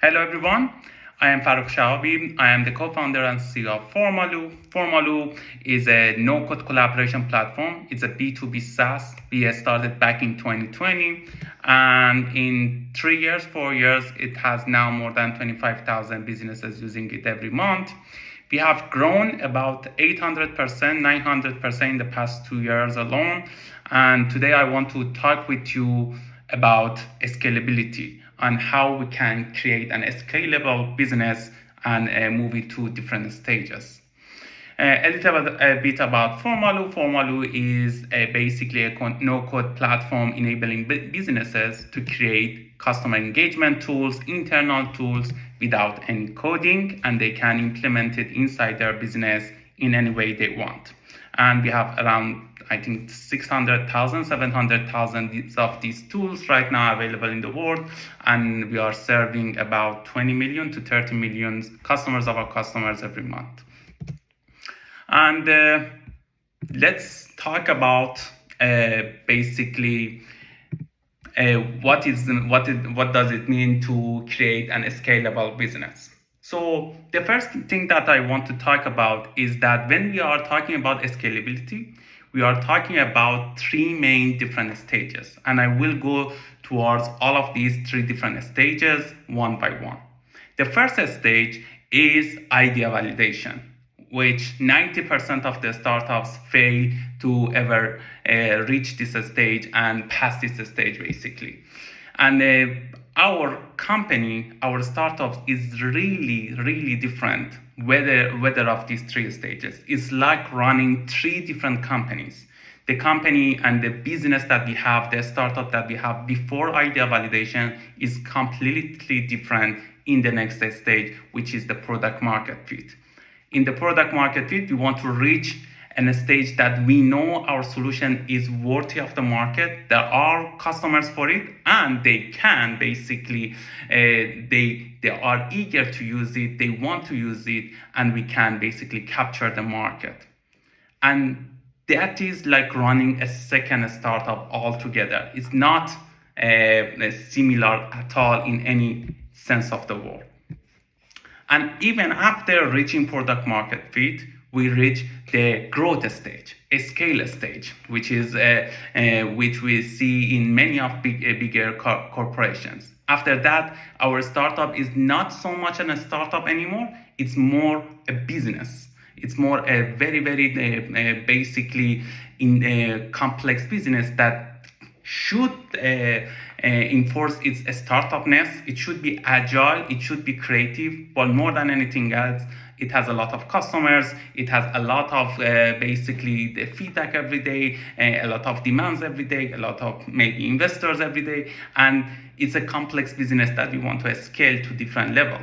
Hello everyone, I am Farokh Shahabi. I am the co-founder and CEO of Formalu. Formalu is a no-code collaboration platform. It's a B2B SaaS. We started back in 2020, and in 3 years, 4 years, it has now more than 25,000 businesses using it every month. We have grown about 800%, 900% in the past 2 years alone. And today I want to talk with you about scalability and how we can create an scalable business and move it to different stages. A bit about Formalu. Formalu is basically a no-code platform enabling businesses to create customer engagement tools, internal tools without any coding, and they can implement it inside their business in any way they want. And we have around, I think, 600,000, 700,000 of these tools right now available in the world, and we are serving about 20 million to 30 million customers of our customers every month. And let's talk about basically what does it mean to create an scalable business. So the first thing that I want to talk about is that when we are talking about scalability, we are talking about three main different stages, and I will go towards all of these three different stages one by one. The first stage is idea validation, which 90% of the startups fail to ever reach this stage and pass this stage basically. And our company, our startups is really different whether of these three stages. It's like running three different companies. The company and the business that we have, the startup that we have before idea validation is completely different in the next stage, which is the product market fit. In the product market fit, we want to reach a stage that we know our solution is worthy of the market. There are customers for it, and they can basically, they are eager to use it, they want to use it, and we can basically capture the market. And that is like running a second startup altogether. It's not similar at all in any sense of the word. And even after reaching product market fit, we reach the growth stage, a scale stage, which we see in many of bigger corporations. After that, our startup is not so much a startup anymore. It's more a business. It's more a very basically in a complex business that should enforce its startupness. It should be agile, it should be creative, but more than anything else, it has a lot of customers, it has a lot of basically the feedback every day, a lot of demands every day, a lot of maybe investors every day, and it's a complex business that we want to scale to different level.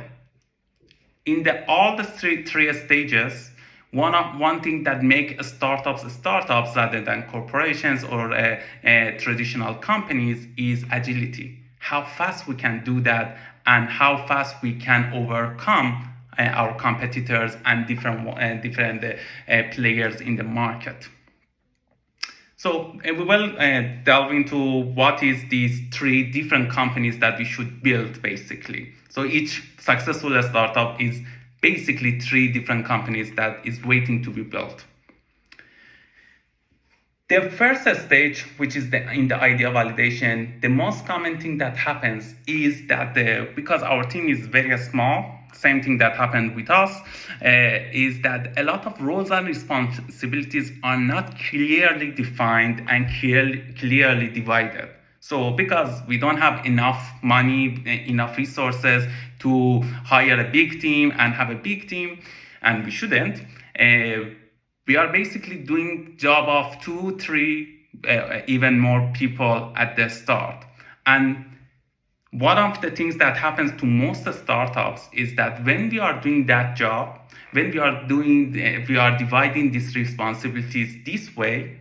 In all the three stages, one thing that make startups rather than corporations or traditional companies is agility. How fast we can do that, and how fast we can overcome our competitors and different players in the market. So we will delve into what is these three different companies that we should build basically. So each successful startup is basically three different companies that is waiting to be built. The first stage, which is in the idea validation, the most common thing that happens is that because our team is very small, same thing that happened with us, is that a lot of roles and responsibilities are not clearly defined and clearly divided. So because we don't have enough money, enough resources to hire a big team and have a big team, and we shouldn't, we are basically doing job of 2, 3, even more people at the start. And one of the things that happens to most startups is that when we are doing that job, when we are dividing these responsibilities this way,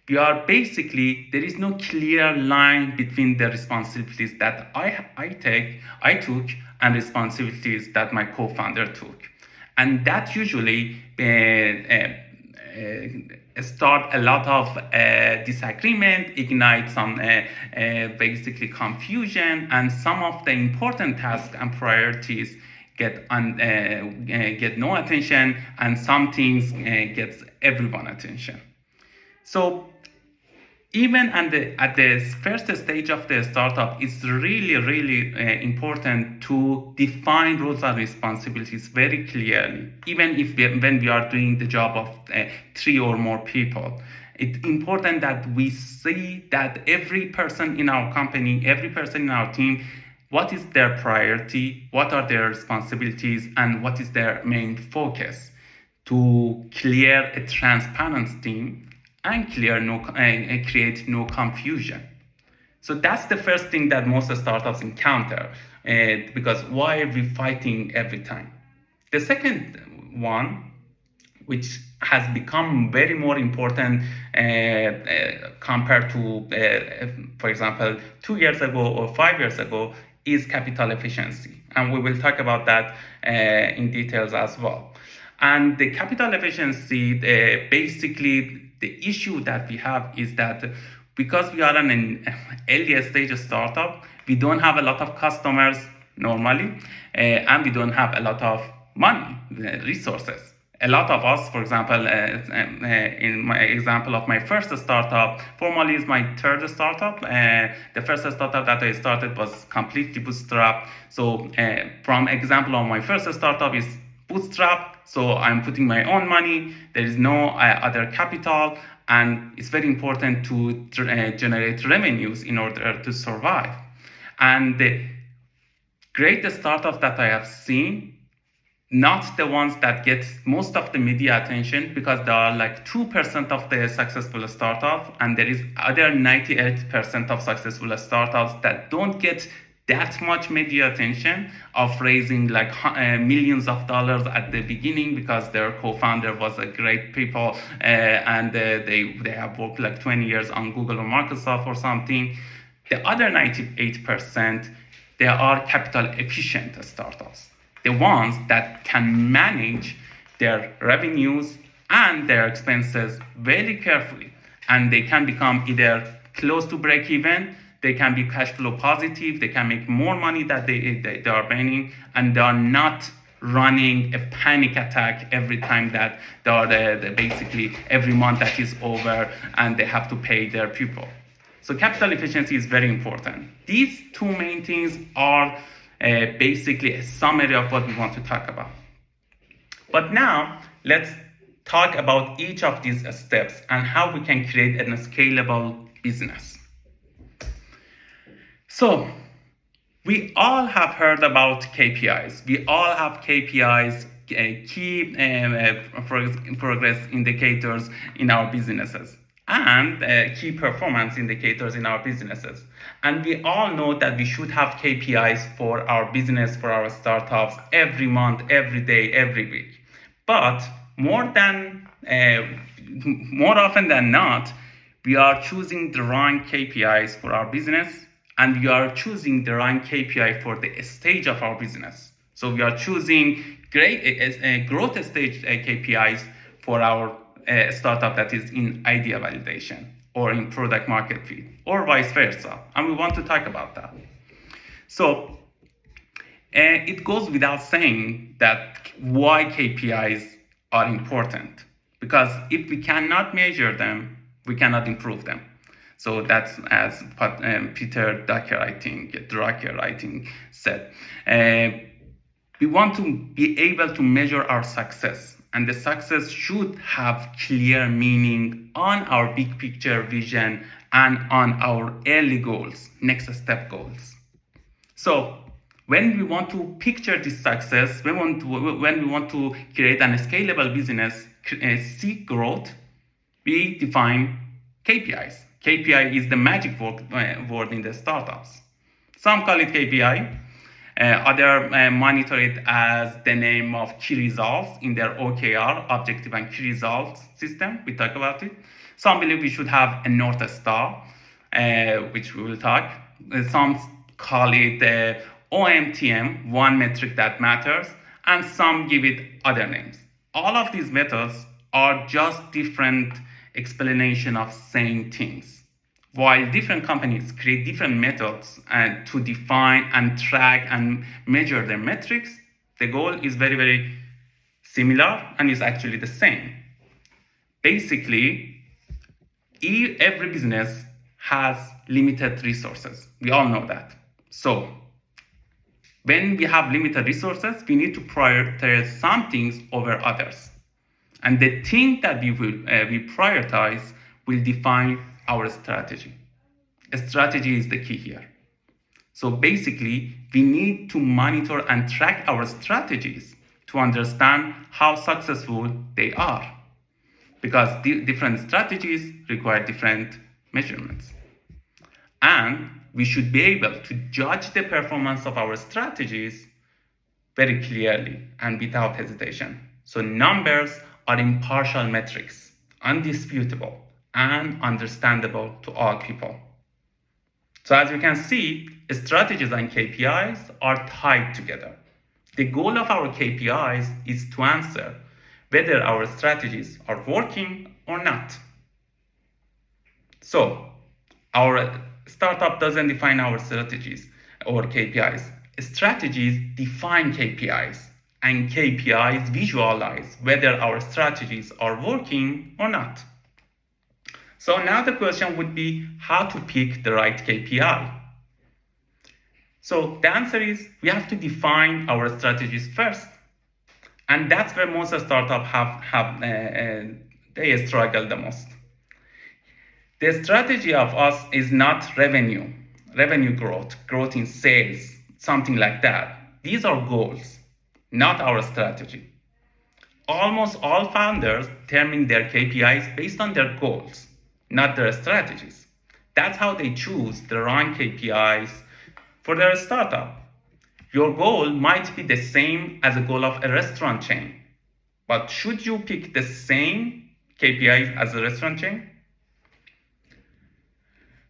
we are basically, there is no clear line between the responsibilities that I took and responsibilities that my co-founder took. And that usually start a lot of disagreement, ignite some basically confusion, and some of the important tasks and priorities get no attention, and some things gets everyone attention. So even at the first stage of the startup, it's really important to define roles and responsibilities very clearly. Even if when we are doing the job of 3 or more people, it's important that we see that every person in our company, every person in our team, what is their priority, what are their responsibilities, and what is their main focus, to clear a transparent team and create no confusion. So that's the first thing that most startups encounter, because why are we fighting every time? The second one, which has become very more important compared to, for example, 2 years ago or 5 years ago, is capital efficiency. And we will talk about that in details as well. And the capital efficiency, basically, the issue that we have is that because we are an early stage startup, we don't have a lot of customers normally, and we don't have a lot of money, resources. A lot of us, for example, in my example of my first startup, formally is my third startup. The first startup that I started was completely bootstrapped. So from example of my first startup is bootstrap, so I'm putting my own money, there is no other capital, and it's very important to generate revenues in order to survive. And the great startups that I have seen, not the ones that get most of the media attention, because there are like 2% of the successful startups, and there is other 98% of successful startups that don't get that much media attention, of raising like millions of dollars at the beginning because their co-founder was a great people, and they have worked like 20 years on Google or Microsoft or something. The other 98%, they are capital efficient startups, the ones that can manage their revenues and their expenses very carefully, and they can become either close to break even, they can be cash flow positive, they can make more money that they are earning, and they are not running a panic attack every time that they are basically every month that is over and they have to pay their people. So capital efficiency is very important. These two main things are basically a summary of what we want to talk about. But now let's talk about each of these steps and how we can create a scalable business. So we all have heard about KPIs. We all have KPIs, key progress indicators in our businesses, and key performance indicators in our businesses. And we all know that we should have KPIs for our business, for our startups, every month, every day, every week. But more often than not, we are choosing the wrong KPIs for our business, and we are choosing the wrong KPI for the stage of our business. So we are choosing growth stage KPIs for our startup that is in idea validation or in product market fit, or vice versa. And we want to talk about that. So it goes without saying that why KPIs are important, because if we cannot measure them, we cannot improve them. So that's as Peter Drucker, I think, said. We want to be able to measure our success, and the success should have clear meaning on our big picture vision and on our early goals, next step goals. So when we want to picture this success, when we want to create a scalable business, seek growth, we define KPIs. KPI is the magic word in the startups. Some call it KPI, others monitor it as the name of key results in their OKR, objective and key results system. We talk about it. Some believe we should have a North Star, which we will talk. Some call it OMTM, one metric that matters, and some give it other names. All of these methods are just different explanation of same things. While different companies create different methods to define and track and measure their metrics, the goal is very, very similar and is actually the same. Basically, every business has limited resources. We all know that. So, when we have limited resources, we need to prioritize some things over others. And the thing that we prioritize will define our strategy. A strategy is the key here. So basically, we need to monitor and track our strategies to understand how successful they are. Because different strategies require different measurements. And we should be able to judge the performance of our strategies very clearly and without hesitation. So numbers are impartial metrics, undisputable and understandable to all people. So as you can see, strategies and KPIs are tied together. The goal of our KPIs is to answer whether our strategies are working or not. So our startup doesn't define our strategies or KPIs. Strategies define KPIs, and KPIs visualize whether our strategies are working or not. So now the question would be how to pick the right KPI. So the answer is we have to define our strategies first. And that's where most startups they struggle the most. The strategy of us is not revenue growth in sales, something like that. These are goals, not our strategy. Almost all founders determine their KPIs based on their goals, not their strategies. That's how they choose the right KPIs for their startup. Your goal might be the same as a goal of a restaurant chain, but should you pick the same KPIs as a restaurant chain?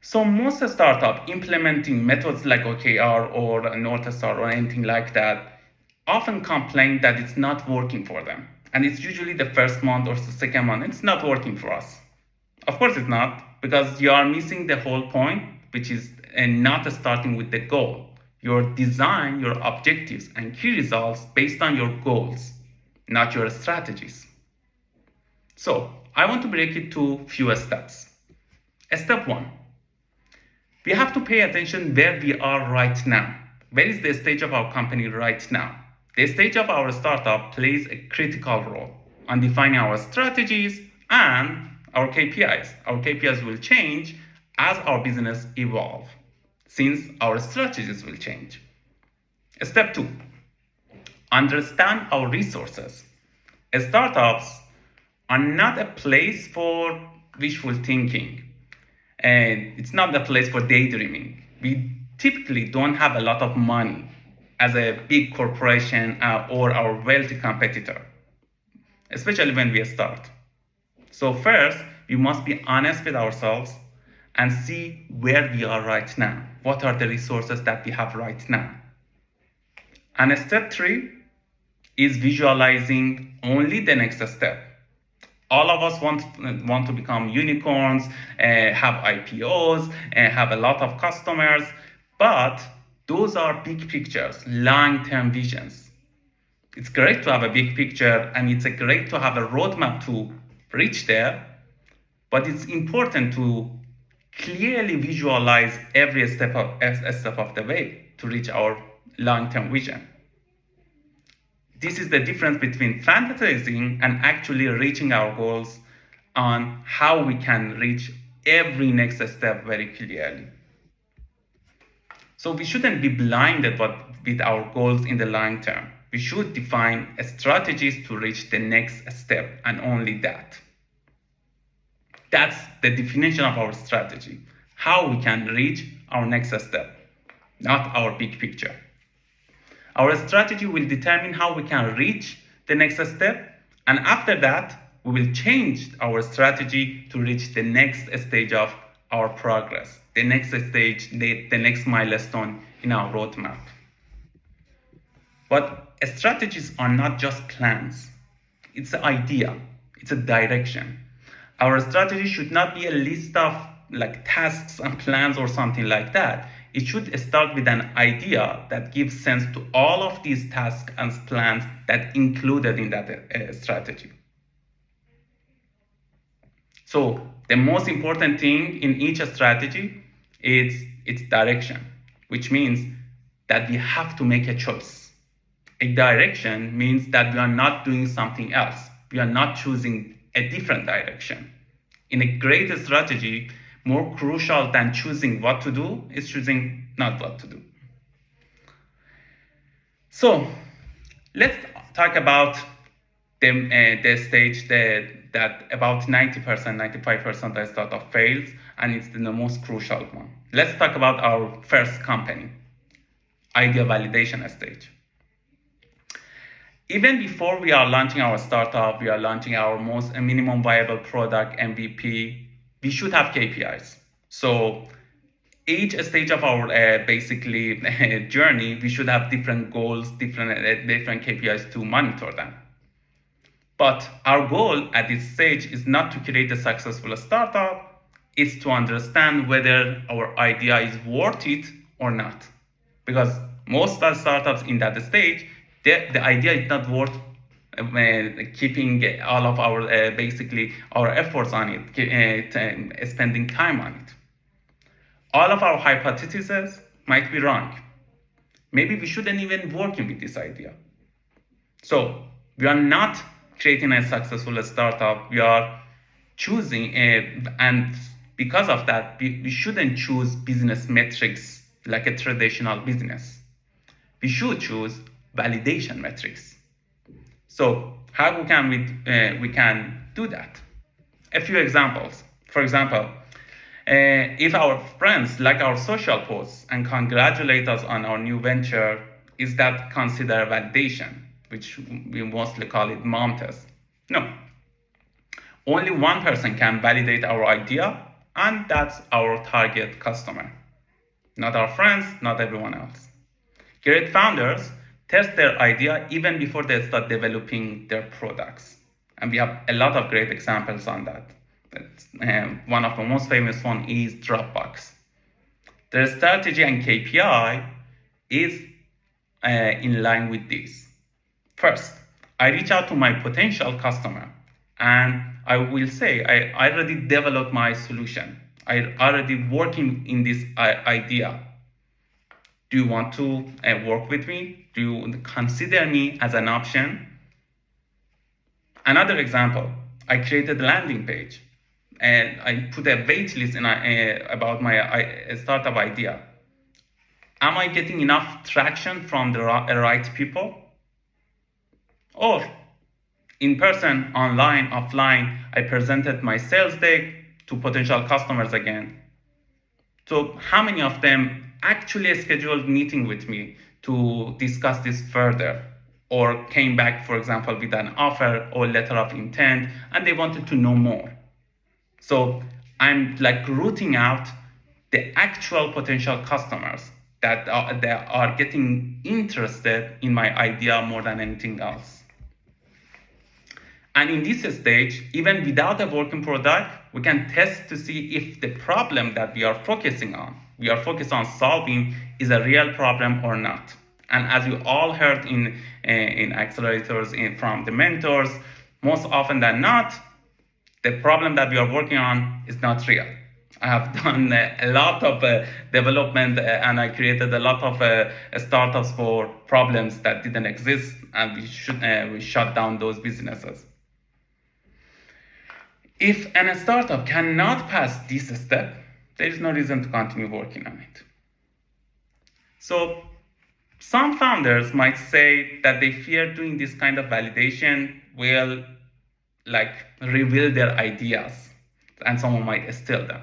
So most startups implementing methods like OKR or North Star or anything like that often complain that it's not working for them. And it's usually the first month or the second month, it's not working for us. Of course it's not, because you are missing the whole point, which is not starting with the goal. You design your objectives and key results based on your goals, not your strategies. So I want to break it to few steps. Step 1. We have to pay attention where we are right now. Where is the stage of our company right now? The stage of our startup plays a critical role on defining our strategies and our KPIs. Our KPIs will change as our business evolves, since our strategies will change. Step 2. Understand our resources. Startups are not a place for wishful thinking, and it's not the place for daydreaming. We typically don't have a lot of money as a big corporation or our wealthy competitor, especially when we start. So first, we must be honest with ourselves and see where we are right now. What are the resources that we have right now? And step 3 is visualizing only the next step. All of us want to become unicorns, have IPOs, have a lot of customers, but those are big pictures, long-term visions. It's great to have a big picture, and it's great to have a roadmap to reach there, but it's important to clearly visualize every step of the way to reach our long-term vision. This is the difference between fantasizing and actually reaching our goals, on how we can reach every next step very clearly. So we shouldn't be blinded with our goals in the long term. We should define strategies to reach the next step, and only that. That's the definition of our strategy, how we can reach our next step, not our big picture. Our strategy will determine how we can reach the next step, and after that, we will change our strategy to reach the next stage of our progress, the next stage, the next milestone in our roadmap. But strategies are not just plans. It's an idea, it's a direction. Our strategy should not be a list of like tasks and plans or something like that. It should start with an idea that gives sense to all of these tasks and plans that included in that strategy. So the most important thing in each strategy is its direction, which means that we have to make a choice. A direction means that we are not doing something else. We are not choosing a different direction. In a great strategy, more crucial than choosing what to do is choosing not what to do. So let's talk about the stage that about 90%, 95% of startup fails, and it's the most crucial one. Let's talk about our first company, idea validation stage. Even before we are launching our startup, we are launching our most minimum viable product, MVP, we should have KPIs. So each stage of our basically journey, we should have different goals, different KPIs to monitor them. But our goal at this stage is not to create a successful startup, it's to understand whether our idea is worth it or not. Because most startups in that stage, the idea is not worth keeping all of our basically our efforts on it, spending time on it. All of our hypotheses might be wrong. Maybe we shouldn't even working with this idea. So we are not creating a successful startup. We are choosing, and because of that, we shouldn't choose business metrics like a traditional business. We should choose validation metrics. So how can we can do that? A few examples. For example, if our friends like our social posts and congratulate us on our new venture, is that considered validation, which we mostly call it mom test? No. Only one person can validate our idea, and that's our target customer. Not our friends, not everyone else. Great founders test their idea even before they start developing their products. And we have a lot of great examples on that. One of the most famous one is Dropbox. Their strategy and KPI is in line with this. First, I reach out to my potential customer and I will say, I already developed my solution. I already working in this idea. Do you want to work with me? Do you consider me as an option? Another example, I created a landing page and I put a wait list about my startup idea. Am I getting enough traction from the right people? Or in person, online, offline, I presented my sales deck to potential customers again. So how many of them actually scheduled meeting with me to discuss this further, or came back, for example, with an offer or letter of intent, and they wanted to know more? So I'm like rooting out the actual potential customers that are getting interested in my idea more than anything else. And in this stage, even without a working product, we can test to see if the problem that we are focusing on solving, is a real problem or not. And as you all heard in accelerators from the mentors, most often than not, the problem that we are working on is not real. I have done a lot of development and I created a lot of startups for problems that didn't exist, and we shut down those businesses. If a startup cannot pass this step, there is no reason to continue working on it. So some founders might say that they fear doing this kind of validation will reveal their ideas and someone might steal them.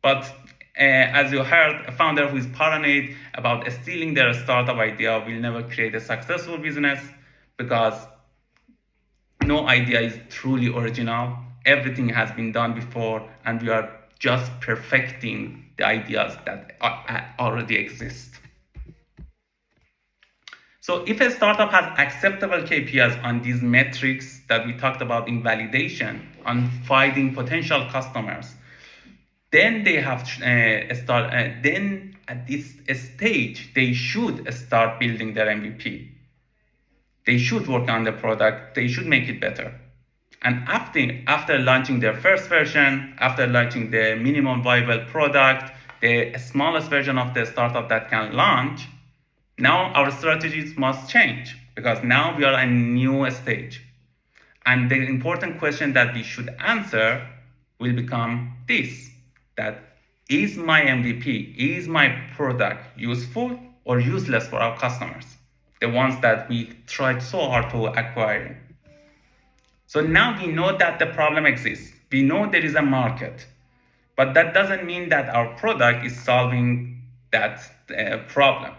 But as you heard, a founder who is paranoid about stealing their startup idea will never create a successful business, because no idea is truly original. Everything has been done before, and we are just perfecting the ideas that already exist. So if a startup has acceptable KPIs on these metrics that we talked about in validation, on finding potential customers, then they have then at this stage they should start building their MVP. They should work on the product. They should make it better. And after launching their first version, after launching the minimum viable product, the smallest version of the startup that can launch, now our strategies must change because now we are at a new stage. And the important question that we should answer will become this, that is my MVP, is my product useful or useless for our customers, the ones that we tried so hard to acquire. So now we know that the problem exists. We know there is a market, but that doesn't mean that our product is solving that problem.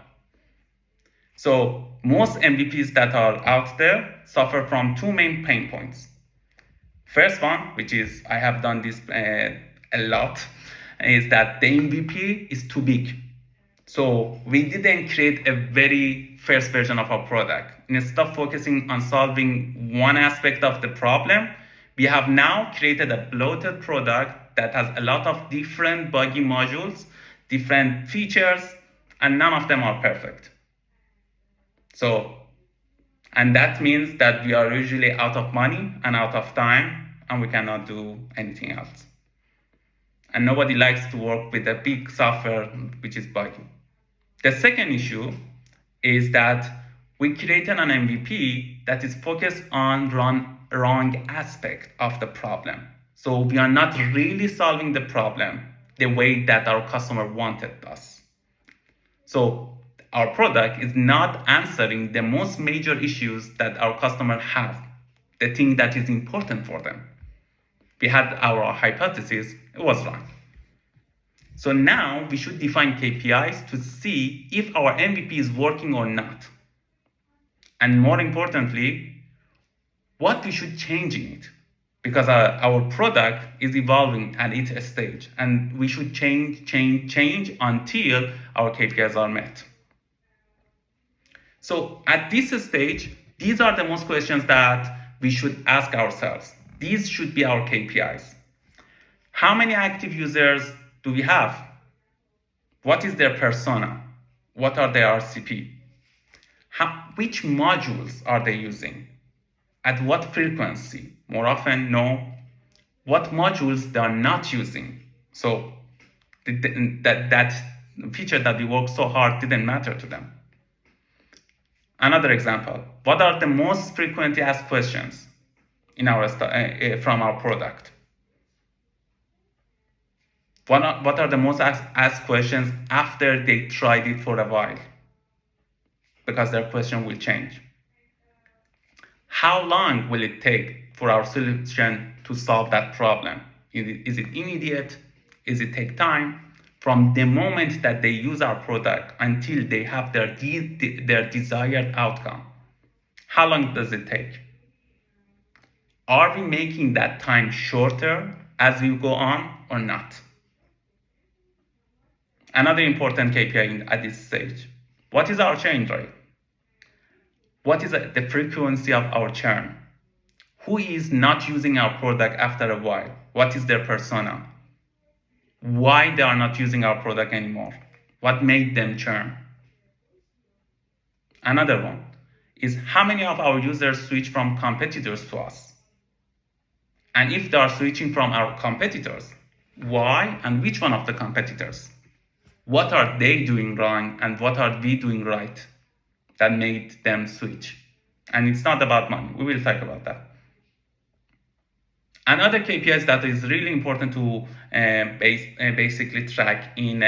So most MVPs that are out there suffer from two main pain points. First one, which is I have done this a lot, is that the MVP is too big. So we didn't create a very first version of our product. Instead of focusing on solving one aspect of the problem, we have now created a bloated product that has a lot of different buggy modules, different features, and none of them are perfect. So, and that means that we are usually out of money and out of time, and we cannot do anything else. And nobody likes to work with a big software which is buggy. The second issue is that we created an MVP that is focused on wrong aspect of the problem. So we are not really solving the problem the way that our customer wanted us. So our product is not answering the most major issues that our customer have, the thing that is important for them. We had our hypothesis, it was wrong. So now we should define KPIs to see if our MVP is working or not. And more importantly, what we should change in it. Because our product is evolving at its stage and we should change until our KPIs are met. So at this stage, these are the most questions that we should ask ourselves. These should be our KPIs. How many active users do we have? What is their persona? What are their RCP? Which modules are they using? At what frequency? More often, no. What modules they are not using? So that feature that we worked so hard didn't matter to them. Another example, what are the most frequently asked questions in from our product? What are the most asked questions after they tried it for a while? Because their question will change. How long will it take for our solution to solve that problem? Is it immediate? Is it take time? From the moment that they use our product until they have their desired outcome, how long does it take? Are we making that time shorter as we go on or not? Another important KPI at this stage, what is our churn rate? What is the frequency of our churn? Who is not using our product after a while? What is their persona? Why they are not using our product anymore? What made them churn? Another one is how many of our users switch from competitors to us? And if they are switching from our competitors, why and which one of the competitors? What are they doing wrong and what are we doing right that made them switch? And it's not about money. We will talk about that. Another KPIs that is really important to basically track in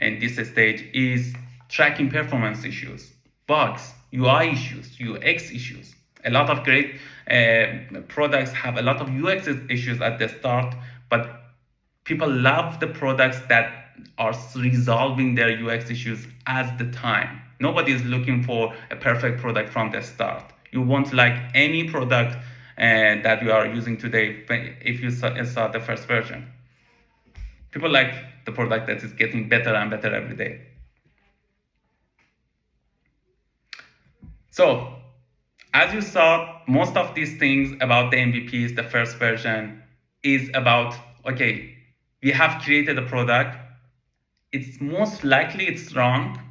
this stage is tracking performance issues, bugs, UI issues, UX issues. A lot of great products have a lot of UX issues at the start, but people love the products that are resolving their UX issues as the time. Nobody is looking for a perfect product from the start. You won't like any product that you are using today if you saw the first version. People like the product that is getting better and better every day. So, as you saw, most of these things about the MVPs, the first version, is about, okay, we have created a product. It's most likely it's wrong.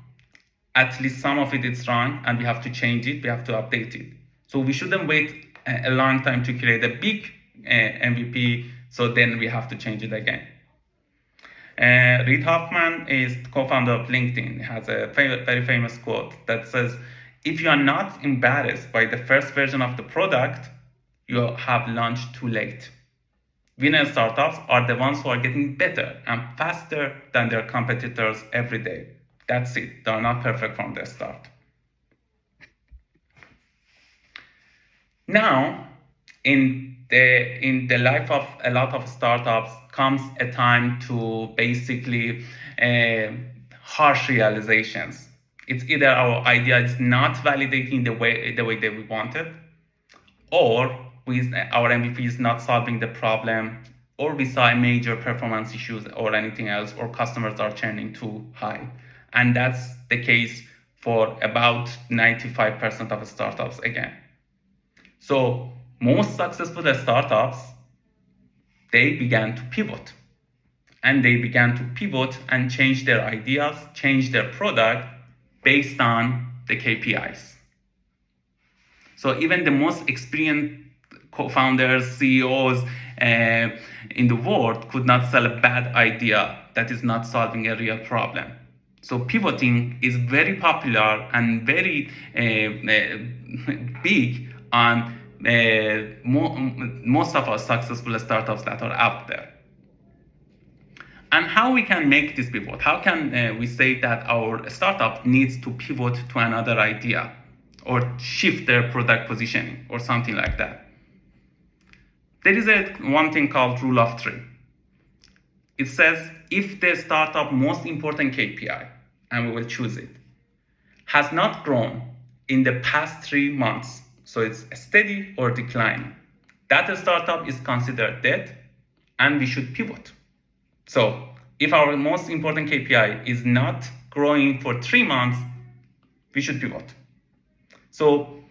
At least some of it is wrong, and we have to change it. We have to update it. So we shouldn't wait a long time to create a big MVP. So then we have to change it again. Reid Hoffman is co-founder of LinkedIn. He has a very famous quote that says, if you are not embarrassed by the first version of the product, you have launched too late. Winner startups are the ones who are getting better and faster than their competitors every day. That's it. They are not perfect from the start. Now, in the life of a lot of startups comes a time to basically harsh realizations. It's either our idea is not validating the way that we wanted, or our MVP is not solving the problem, or we saw major performance issues or anything else, or customers are churning too high. And that's the case for about 95% of startups again. So most successful startups, they began to pivot. And they began to pivot and change their ideas, change their product based on the KPIs. So even the most experienced co-founders, CEOs in the world could not sell a bad idea that is not solving a real problem. So pivoting is very popular and very big on most of our successful startups that are out there. And how we can make this pivot? How can we say that our startup needs to pivot to another idea or shift their product positioning or something like that? There is one thing called rule of three. It says if the startup most important KPI, and we will choose it, has not grown in the past 3 months, so it's steady or declining, that startup is considered dead and we should pivot. So if our most important KPI is not growing for 3 months, we should pivot. So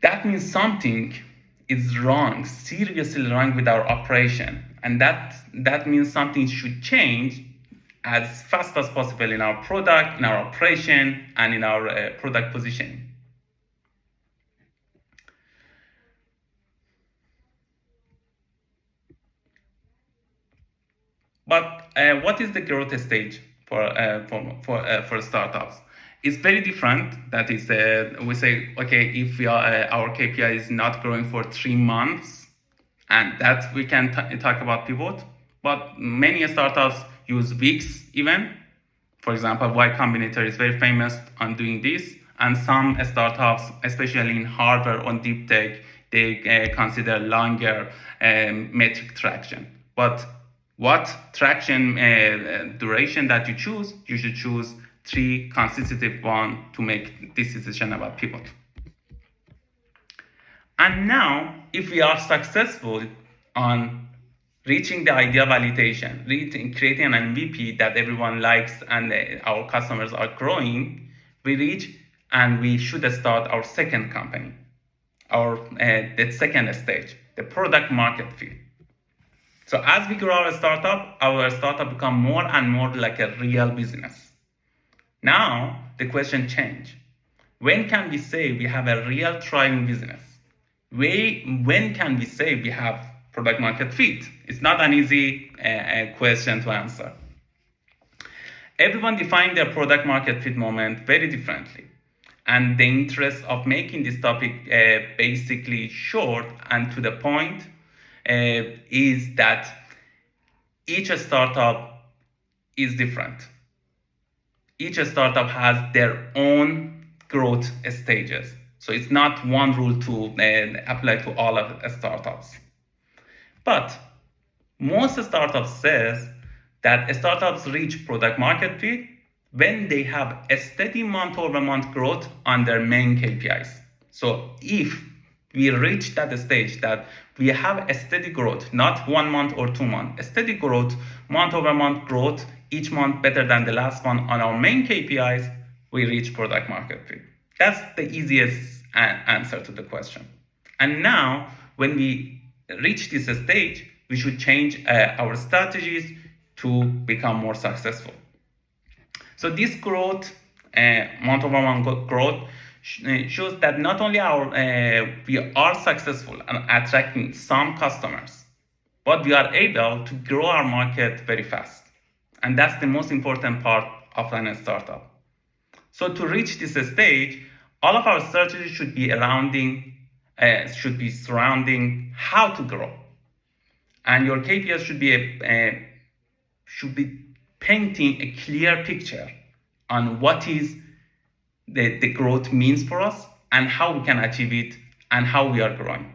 that means something is wrong, seriously wrong with our operation. And that means something should change as fast as possible in our product, in our operation, and in our product positioning. But what is the growth stage for startups? It's very different. That is, we say, okay, if our KPI is not growing for 3 months, and that we can talk about pivot. But many startups use weeks even. For example, Y Combinator is very famous on doing this, and some startups, especially in hardware or deep tech, they consider longer metric traction. But what traction duration that you should choose 3 consecutive one to make this decision about pivot. And now, if we are successful on reaching the idea validation, creating an MVP that everyone likes and our customers are growing, we reach and we should start our second company, the second stage, the product market fit. So as we grow our startup become more and more like a real business. Now the question change. When can we say we have a real thriving business? When can we say we have product market fit? It's not an easy question to answer. Everyone defines their product market fit moment very differently. And the interest of making this topic basically short and to the point is that each startup is different. Each startup has their own growth stages. So it's not one rule to apply to all of startups. But most startups says that startups reach product market fit when they have a steady month-over-month growth on their main KPIs. So if we reach that stage that we have a steady growth, not 1 month or 2 months, a steady growth, month-over-month growth, each month better than the last one on our main KPIs, we reach product market fit. That's the easiest answer to the question. And now, when we reach this stage, we should change our strategies to become more successful. So this growth, month-over-month growth, shows that not only we are successful and attracting some customers, but we are able to grow our market very fast. And that's the most important part of a startup. So to reach this stage, all of our strategy should be surrounding how to grow, and your KPIs should be painting a clear picture on what is the growth means for us and how we can achieve it and how we are growing.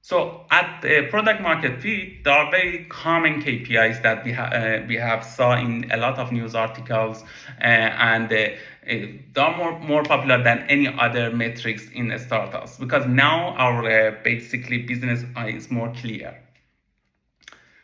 So at the product market fit, there are very common KPIs that we have saw in a lot of news articles, and they are more popular than any other metrics in startups, because now our basically business is more clear.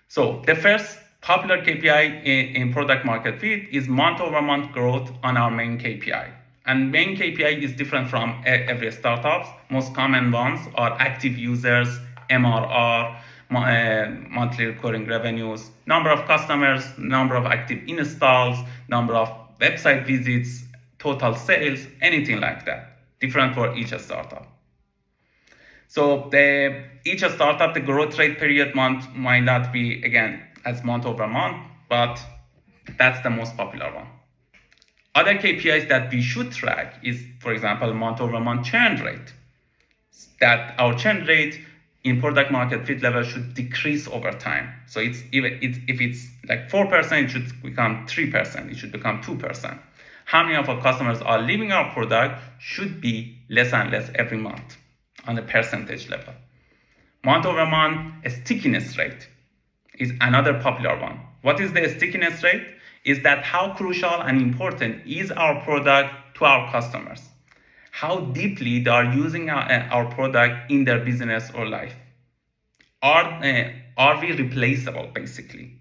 So the first popular KPI in product market fit is month-over-month growth on our main KPI. And main KPI is different from every startup. Most common ones are active users, MRR, monthly recurring revenues, number of customers, number of active installs, number of website visits, total sales, anything like that. Different for each startup. So each startup, the growth rate period month might not be, again, as month over month, but that's the most popular one. Other KPIs that we should track is, for example, month over month churn rate. That our churn rate in product market fit level should decrease over time. So if it's like 4%, it should become 3%, it should become 2%. How many of our customers are leaving our product should be less and less every month on a percentage level. Month over month stickiness rate is another popular one. What is the stickiness rate? Is that how crucial and important is our product to our customers? How deeply they are using our product in their business or life. Are we replaceable, basically?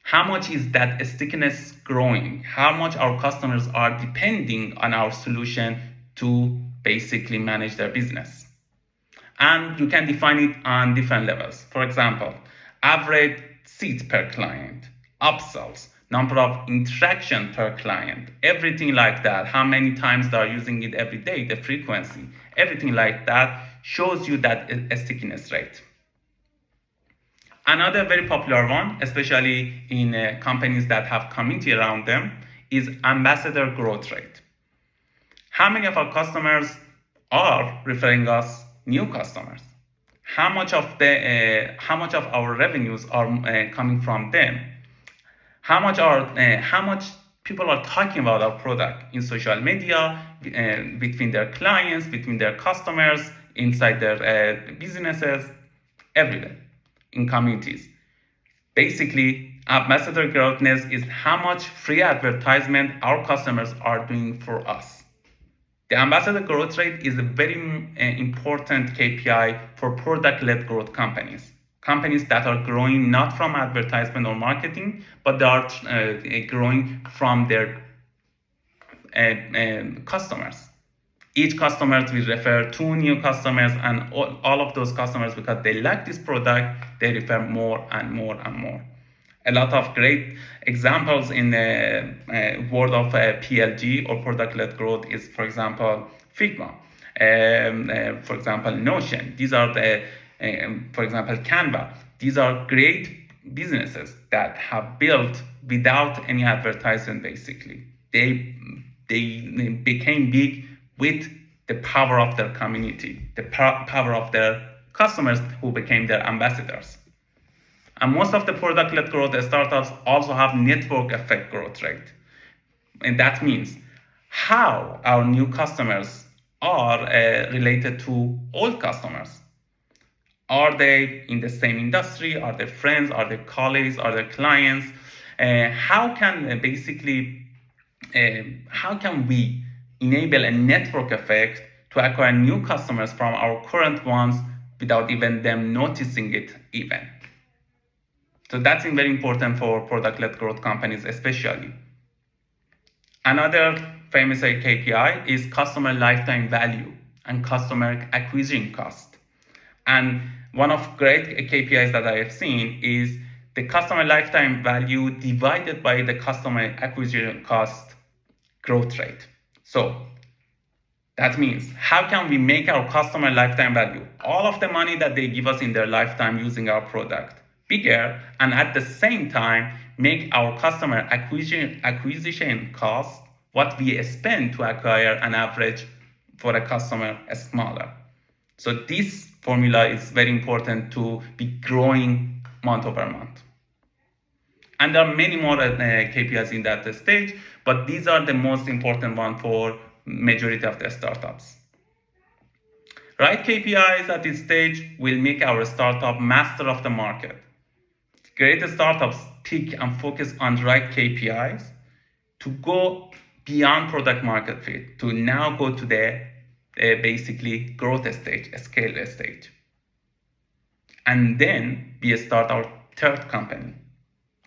How much is that stickiness growing? How much our customers are depending on our solution to basically manage their business? And you can define it on different levels. For example, average seats per client, upsells, number of interaction per client, everything like that, how many times they are using it every day, the frequency, everything like that shows you that a stickiness rate. Another very popular one, especially in companies that have community around them, is ambassador growth rate. How many of our customers are referring us new customers? How much of our revenues are coming from them? How much people are talking about our product in social media, between their clients, between their customers, inside their businesses, everywhere, in communities. Basically, ambassador growthness is how much free advertisement our customers are doing for us. The ambassador growth rate is a very important KPI for product-led growth companies. Companies that are growing not from advertisement or marketing, but they are growing from their customers. Each customer will refer 2 new customers, and all of those customers, because they like this product, they refer more and more and more. A lot of great examples in the world of PLG or product-led growth is, for example, Figma, for example, Notion. These are for example, Canva. These are great businesses that have built without any advertisement, basically. They became big with the power of their community, the power of their customers who became their ambassadors. And most of the product-led growth startups also have network effect growth rate. And that means how our new customers are related to old customers. Are they in the same industry? Are they friends? Are they colleagues? Are they clients? How can we enable a network effect to acquire new customers from our current ones without even them noticing it even? So that's very important for product-led growth companies especially. Another famous KPI is customer lifetime value and customer acquisition cost. And one of great KPIs that I have seen is the customer lifetime value divided by the customer acquisition cost growth rate. So that means how can we make our customer lifetime value, all of the money that they give us in their lifetime using our product, bigger, and at the same time make our customer acquisition cost, what we spend to acquire an average for a customer, smaller. So this formula is very important to be growing month over month. And there are many more KPIs in that stage, but these are the most important one for majority of the startups. Right KPIs at this stage will make our startup master of the market. Great startups pick and focus on right KPIs to go beyond product market fit, to now go to the basically growth stage, scale stage. And then we start our third company,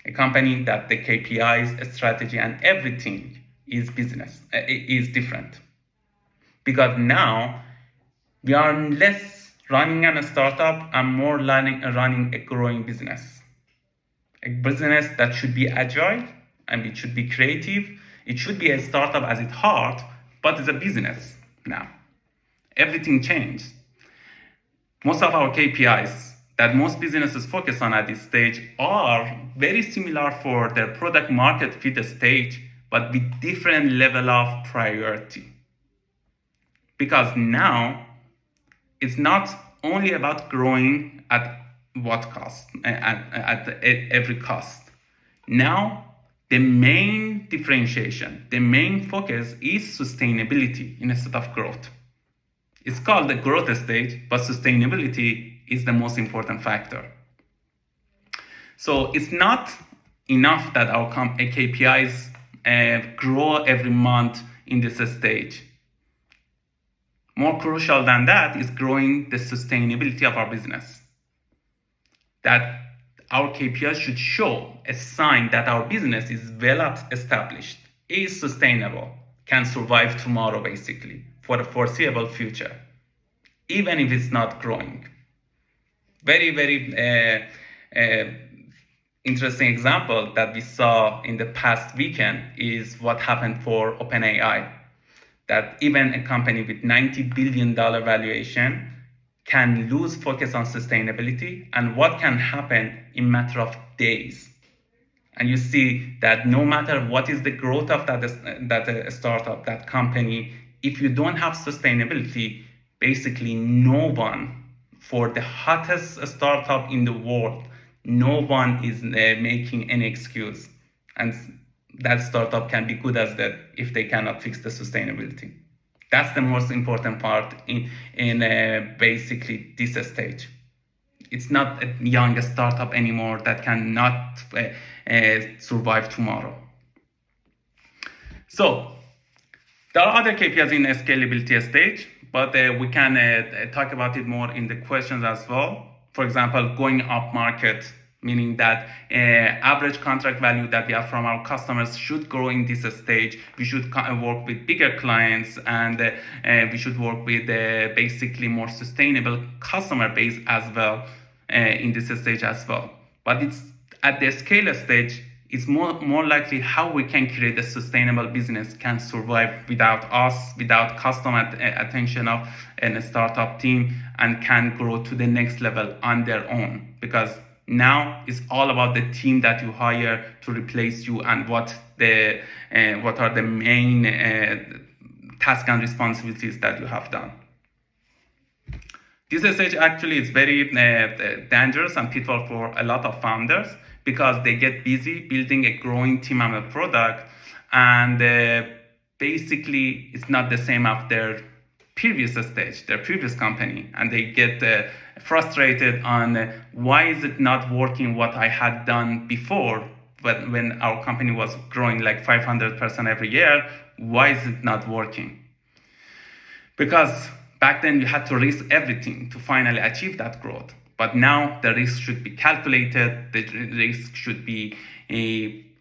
a company that the KPIs, strategy, and everything is business, is different. Because now we are less running a startup and more running a growing business. A business that should be agile and it should be creative. It should be a startup at its heart, but it's a business now. Everything changed. Most of our KPIs that most businesses focus on at this stage are very similar for their product market fit stage, but with different level of priority. Because now it's not only about growing at what cost, at every cost. Now the main differentiation, the main focus is sustainability instead of growth. It's called the growth stage, but sustainability is the most important factor. So it's not enough that our KPIs grow every month in this stage. More crucial than that is growing the sustainability of our business. That our KPIs should show a sign that our business is well established, is sustainable, can survive tomorrow basically, for the foreseeable future, even if it's not growing. Very, very interesting example that we saw in the past weekend is what happened for OpenAI. That even a company with $90 billion valuation can lose focus on sustainability and what can happen in matter of days. And you see that no matter what is the growth of that startup, that company, if you don't have sustainability, basically no one, for the hottest startup in the world, no one is making any excuse. And that startup can be good as that if they cannot fix the sustainability. That's the most important part in basically this stage. It's not a young startup anymore that cannot survive tomorrow. So there are other KPIs in a scalability stage, but we can talk about it more in the questions as well. For example, going up market, meaning that average contract value that we have from our customers should grow in this stage. We should work with bigger clients, and we should work with basically more sustainable customer base as well in this stage as well. But it's at the scale stage, it's more likely how we can create a sustainable business can survive without us, without customer attention of a startup team, and can grow to the next level on their own. Because now it's all about the team that you hire to replace you and what are the main tasks and responsibilities that you have done. This stage actually is very dangerous and pitfall for a lot of founders because they get busy building a growing team and a product, and basically it's not the same after previous stage, their previous company, and they get frustrated on why is it not working what I had done before when our company was growing like 500% every year. Why is it not working? Because back then you had to risk everything to finally achieve that growth, but now the risk should be calculated, the risk should be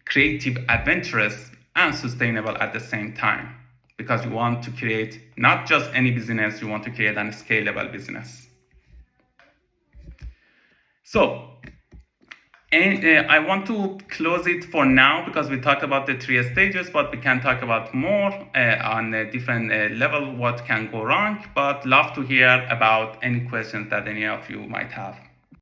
creative, adventurous, and sustainable at the same time. because you want to create not just any business, you want to create a scalable business. So, and I want to close it for now because we talked about the 3 stages, but we can talk about more on a different level what can go wrong. But love to hear about any questions that any of you might have.